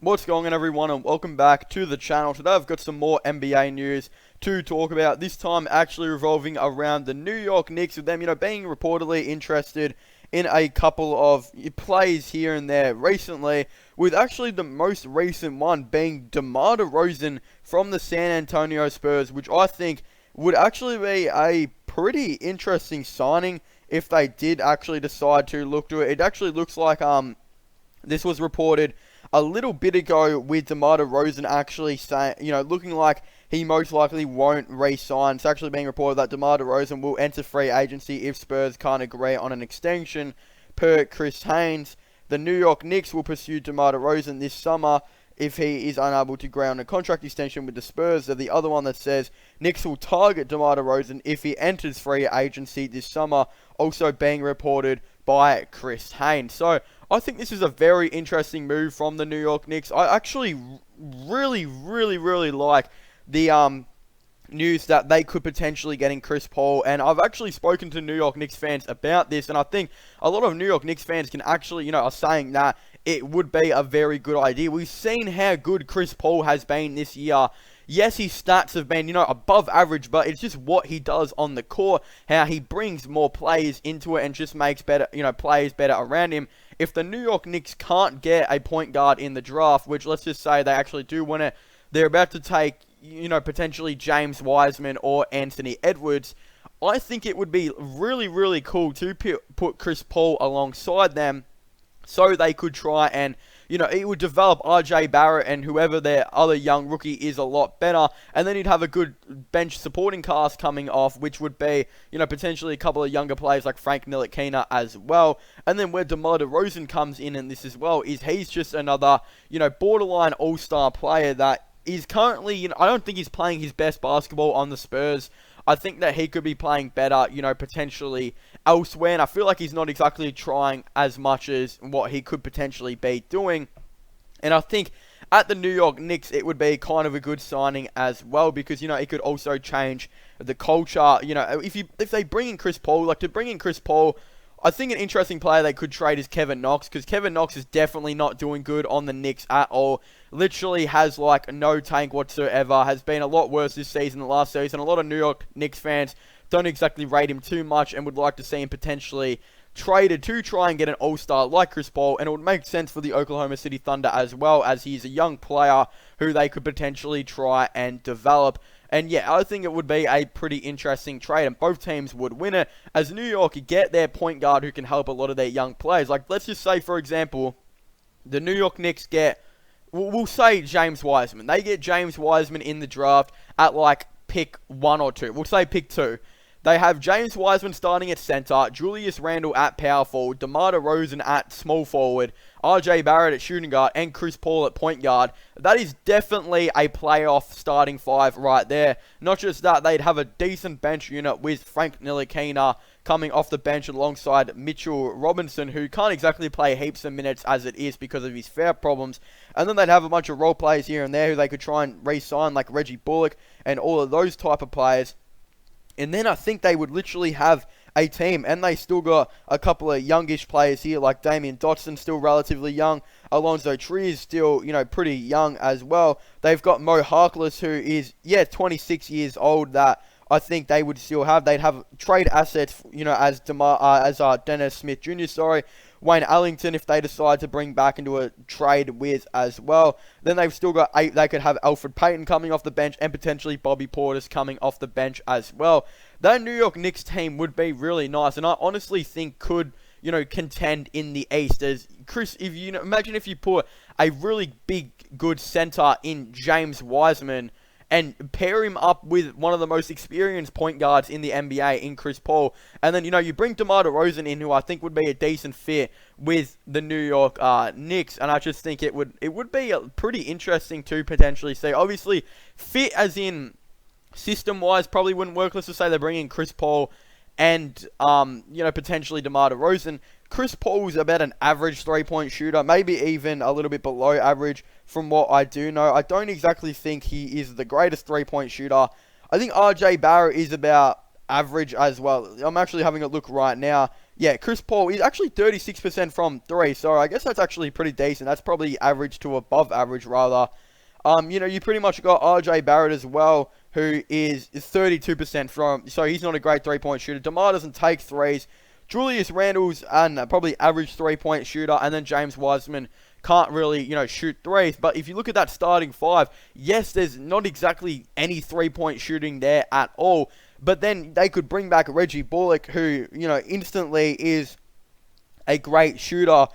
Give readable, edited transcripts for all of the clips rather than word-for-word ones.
What's going on, everyone, and welcome back to the channel. Today I've got some more NBA news to talk about, this time actually revolving around the New York Knicks, with them, being reportedly interested in a couple of plays here and there recently, with actually the most recent one being DeMar Derozan from the San Antonio Spurs, which I think would actually be a pretty interesting signing if they did actually decide to look to it. It actually looks like this was reported a little bit ago, with DeMar Derozan actually saying, looking like he most likely won't re-sign. It's actually being reported that DeMar Derozan will enter free agency if Spurs can't agree on an extension. Per Chris Haynes, the New York Knicks will pursue DeMar Derozan this summer if he is unable to agree on a contract extension with the Spurs. They're the other one that says Knicks will target DeMar Derozan if he enters free agency this summer, also being reported by Chris Haynes. So I think this is a very interesting move from the New York Knicks. I actually really like the news that they could potentially getting Chris Paul, and I've actually spoken to New York Knicks fans about this, and I think a lot of New York Knicks fans can actually, are saying that it would be a very good idea. We've seen how good Chris Paul has been this year. Yes, his stats have been, above average, but it's just what he does on the court, how he brings more players into it and just makes better, players better around him. If the New York Knicks can't get a point guard in the draft, which let's just say they actually do win it, they're about to take, potentially James Wiseman or Anthony Edwards. I think it would be really cool to put Chris Paul alongside them, so they could try and, it would develop RJ Barrett and whoever their other young rookie is a lot better. And then you'd have a good bench supporting cast coming off, which would be, potentially a couple of younger players like Frank Ntilikina as well. And then where DeMar Derozan comes in this as well, is he's just another, borderline all-star player that is currently, I don't think he's playing his best basketball on the Spurs. I think that he could be playing better, potentially elsewhere, and I feel like he's not exactly trying as much as what he could potentially be doing. And I think at the New York Knicks, it would be kind of a good signing as well, because, it could also change the culture. If they bring in Chris Paul, I think an interesting player they could trade is Kevin Knox, because Kevin Knox is definitely not doing good on the Knicks at all. Literally has no tank whatsoever, has been a lot worse this season than last season. A lot of New York Knicks fans don't exactly rate him too much and would like to see him potentially traded to try and get an all-star like Chris Paul, and it would make sense for the Oklahoma City Thunder as well, as he's a young player who they could potentially try and develop. And yeah, I think it would be a pretty interesting trade, and both teams would win it, as New York get their point guard who can help a lot of their young players. Like, let's just say, for example, the New York Knicks get, we'll say James Wiseman. They get James Wiseman in the draft at pick 1 or 2. We'll say pick 2. They have James Wiseman starting at center, Julius Randle at power forward, DeMar Derozan at small forward, RJ Barrett at shooting guard, and Chris Paul at point guard. That is definitely a playoff starting 5 right there. Not just that, they'd have a decent bench unit with Frank Ntilikina coming off the bench alongside Mitchell Robinson, who can't exactly play heaps of minutes as it is because of his foul problems. And then they'd have a bunch of role players here and there who they could try and re-sign, like Reggie Bullock and all of those type of players. And then I think they would literally have a team, and they still got a couple of youngish players here, like Damian Dotson, still relatively young. Alonzo Trier is still, pretty young as well. They've got Mo Harkless, who is, 26 years old, that I think they would still have. They'd have trade assets, as Dennis Smith Jr., Wayne Ellington, if they decide to bring back into a trade with as well. Then they've still got they could have Alfred Payton coming off the bench, and potentially Bobby Portis coming off the bench as well. That New York Knicks team would be really nice, and I honestly think could, contend in the East. As Chris, if imagine if you put a really big, good center in James Wiseman, and pair him up with one of the most experienced point guards in the NBA in Chris Paul. And then, you bring DeMar Derozan in, who I think would be a decent fit with the New York Knicks. And I just think it would be pretty interesting to potentially see. Obviously, fit as in system-wise probably wouldn't work. Let's just say they're bringing Chris Paul and, potentially DeMar Derozan. Chris Paul's about an average three-point shooter, maybe even a little bit below average from what I do know. I don't exactly think he is the greatest three-point shooter. I think RJ Barrett is about average as well. I'm actually having a look right now. yeah, Chris Paul is actually 36% from three, so I guess that's actually pretty decent. That's probably average to above average, rather. You pretty much got RJ Barrett as well, who is 32% from, so he's not a great three-point shooter. DeMar doesn't take threes. Julius Randle's probably average three-point shooter, and then James Wiseman can't really, shoot threes. But if you look at that starting five, yes, there's not exactly any three-point shooting there at all. But then they could bring back Reggie Bullock, who, instantly is a great shooter,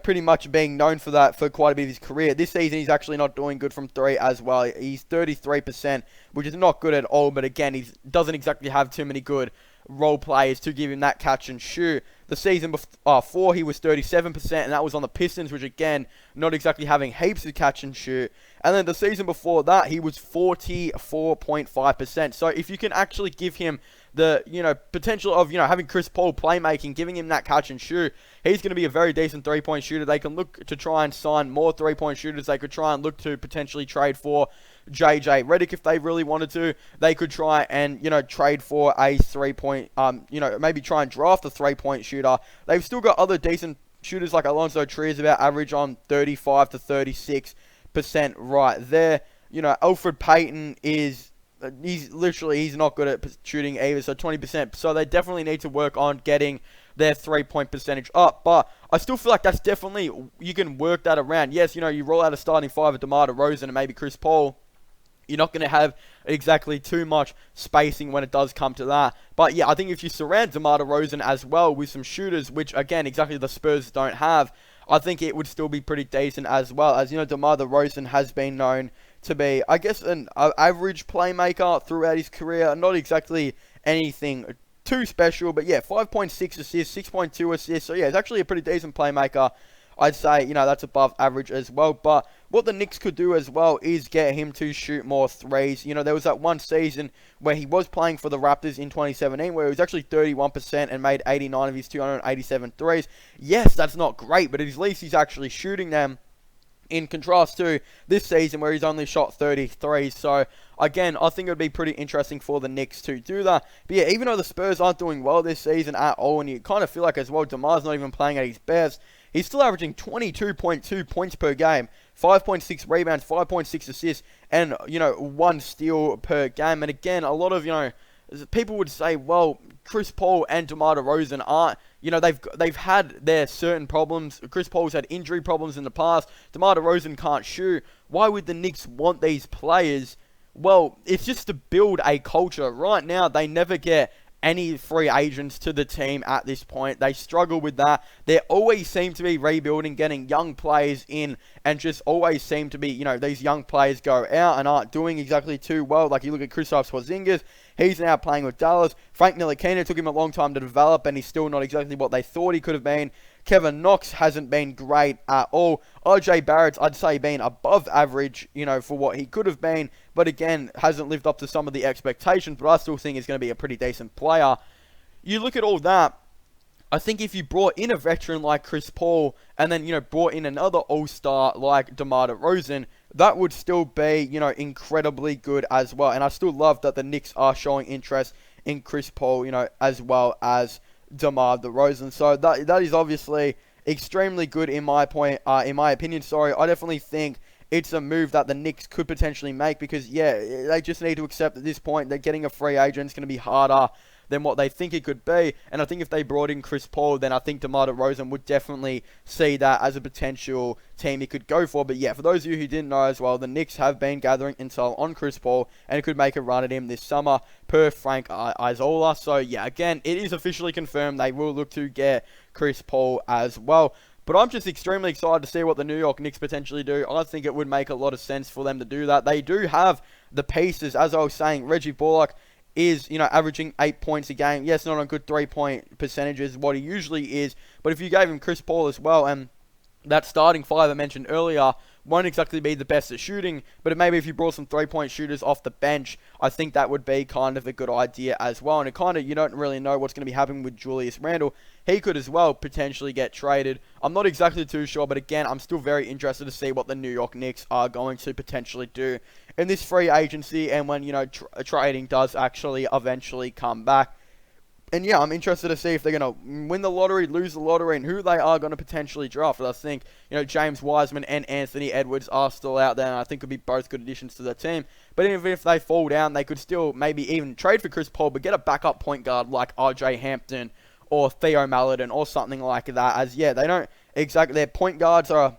pretty much being known for that for quite a bit of his career. This season, he's actually not doing good from three as well. He's 33%, which is not good at all. But again, he doesn't exactly have too many good role players to give him that catch and shoot. The season before, he was 37%, and that was on the Pistons, which again, not exactly having heaps of catch and shoot. And then the season before that, he was 44.5%. So if you can actually give him the, potential of, having Chris Paul playmaking, giving him that catch and shoot, he's going to be a very decent three-point shooter. They can look to try and sign more three-point shooters. They could try and look to potentially trade for JJ Redick if they really wanted to. They could try and, trade for a three-point, maybe try and draft a three-point shooter. They've still got other decent shooters like Alonzo Trier, about average on 35 to 36% right there. Alfred Payton he's not good at shooting either, so 20%. So they definitely need to work on getting their three-point percentage up. But I still feel like that's definitely, you can work that around. Yes, you roll out a starting five of DeMar DeRozan and maybe Chris Paul. You're not going to have exactly too much spacing when it does come to that. But yeah, I think if you surround DeMar DeRozan as well with some shooters, which again, exactly the Spurs don't have, I think it would still be pretty decent as well. As DeMar DeRozan has been known to be, I guess, an average playmaker throughout his career. Not exactly anything too special, but yeah, 5.6 assists, 6.2 assists. So yeah, it's actually a pretty decent playmaker. I'd say, that's above average as well. But what the Knicks could do as well is get him to shoot more threes. There was that one season where he was playing for the Raptors in 2017 where he was actually 31% and made 89 of his 287 threes. Yes, that's not great, but at least he's actually shooting them, in contrast to this season where he's only shot 33. So, again, I think it would be pretty interesting for the Knicks to do that. But yeah, even though the Spurs aren't doing well this season at all, and you kind of feel like as well, DeMar's not even playing at his best, he's still averaging 22.2 points per game, 5.6 rebounds, 5.6 assists, and, 1 steal per game. And again, a lot of, people would say, well, Chris Paul and DeMar DeRozan aren't, they've had their certain problems. Chris Paul's had injury problems in the past. DeMar DeRozan can't shoot. Why would the Knicks want these players? Well, it's just to build a culture. Right now, they never get any free agents to the team at this point. They struggle with that. They always seem to be rebuilding, getting young players in, and just always seem to be, these young players go out and aren't doing exactly too well. Like you look at Kristaps Porzingis, he's now playing with Dallas. Frank Ntilikina took him a long time to develop, and he's still not exactly what they thought he could have been. Kevin Knox hasn't been great at all. RJ Barrett's, I'd say, been above average, for what he could have been. But again, hasn't lived up to some of the expectations. But I still think he's going to be a pretty decent player. You look at all that. I think if you brought in a veteran like Chris Paul and then, brought in another all-star like DeMar DeRozan, that would still be, incredibly good as well. And I still love that the Knicks are showing interest in Chris Paul, as well as DeMar DeRozan. So that is obviously extremely good in my opinion. I definitely think it's a move that the Knicks could potentially make because, yeah, they just need to accept at this point that getting a free agent is going to be harder than what they think it could be. And I think if they brought in Chris Paul, then I think DeMar DeRozan would definitely see that as a potential team he could go for. But yeah, for those of you who didn't know as well, the Knicks have been gathering intel on Chris Paul and could make a run at him this summer per Frank Isola. So yeah, again, it is officially confirmed they will look to get Chris Paul as well. But I'm just extremely excited to see what the New York Knicks potentially do. I think it would make a lot of sense for them to do that. They do have the pieces, as I was saying. Reggie Bullock is, averaging 8 points a game. Yes, not on good 3-point percentages, what he usually is. But if you gave him Chris Paul as well, and that starting five I mentioned earlier won't exactly be the best at shooting, but maybe if you brought some 3-point shooters off the bench, I think that would be kind of a good idea as well. And it kind of, you don't really know what's going to be happening with Julius Randle. He could as well potentially get traded. I'm not exactly too sure, but again, I'm still very interested to see what the New York Knicks are going to potentially do in this free agency and when, trading does actually eventually come back. And yeah, I'm interested to see if they're going to win the lottery, lose the lottery, and who they are going to potentially draft. I think, James Wiseman and Anthony Edwards are still out there, and I think could be both good additions to the team. But even if they fall down, they could still maybe even trade for Chris Paul, but get a backup point guard like RJ Hampton or Theo Maledon or something like that. As, yeah, they don't exactly, their point guards are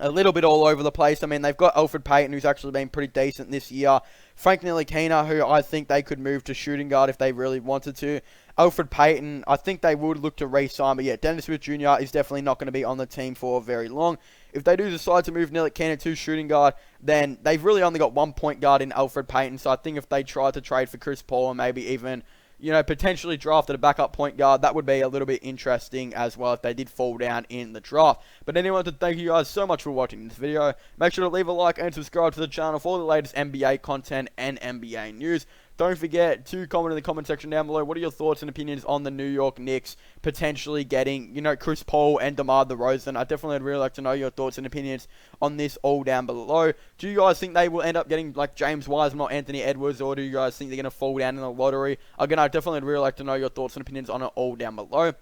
a little bit all over the place. I mean, they've got Elfrid Payton, who's actually been pretty decent this year. Frank Ntilikina, who I think they could move to shooting guard if they really wanted to. Elfrid Payton, I think they would look to re-sign, but yeah, Dennis Smith Jr. is definitely not going to be on the team for very long. If they do decide to move Ntilikina to shooting guard, then they've really only got one point guard in Elfrid Payton, so I think if they try to trade for Chris Paul and maybe even potentially drafted a backup point guard, that would be a little bit interesting as well if they did fall down in the draft. But anyway, I want to thank you guys so much for watching this video. Make sure to leave a like and subscribe to the channel for all the latest NBA content and NBA news. Don't forget to comment in the comment section down below. What are your thoughts and opinions on the New York Knicks potentially getting, Chris Paul and DeMar Derozan? I definitely would really like to know your thoughts and opinions on this all down below. Do you guys think they will end up getting like James Wiseman or Anthony Edwards, or do you guys think they're going to fall down in the lottery? Again, I definitely would really like to know your thoughts and opinions on it all down below.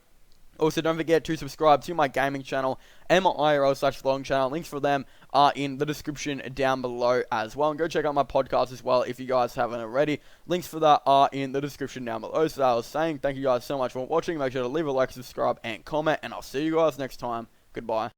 Also, don't forget to subscribe to my gaming channel and my IRL/vlog channel. Links for them are in the description down below as well. And go check out my podcast as well if you guys haven't already. Links for that are in the description down below. So I was saying, thank you guys so much for watching. Make sure to leave a like, subscribe, and comment. And I'll see you guys next time. Goodbye.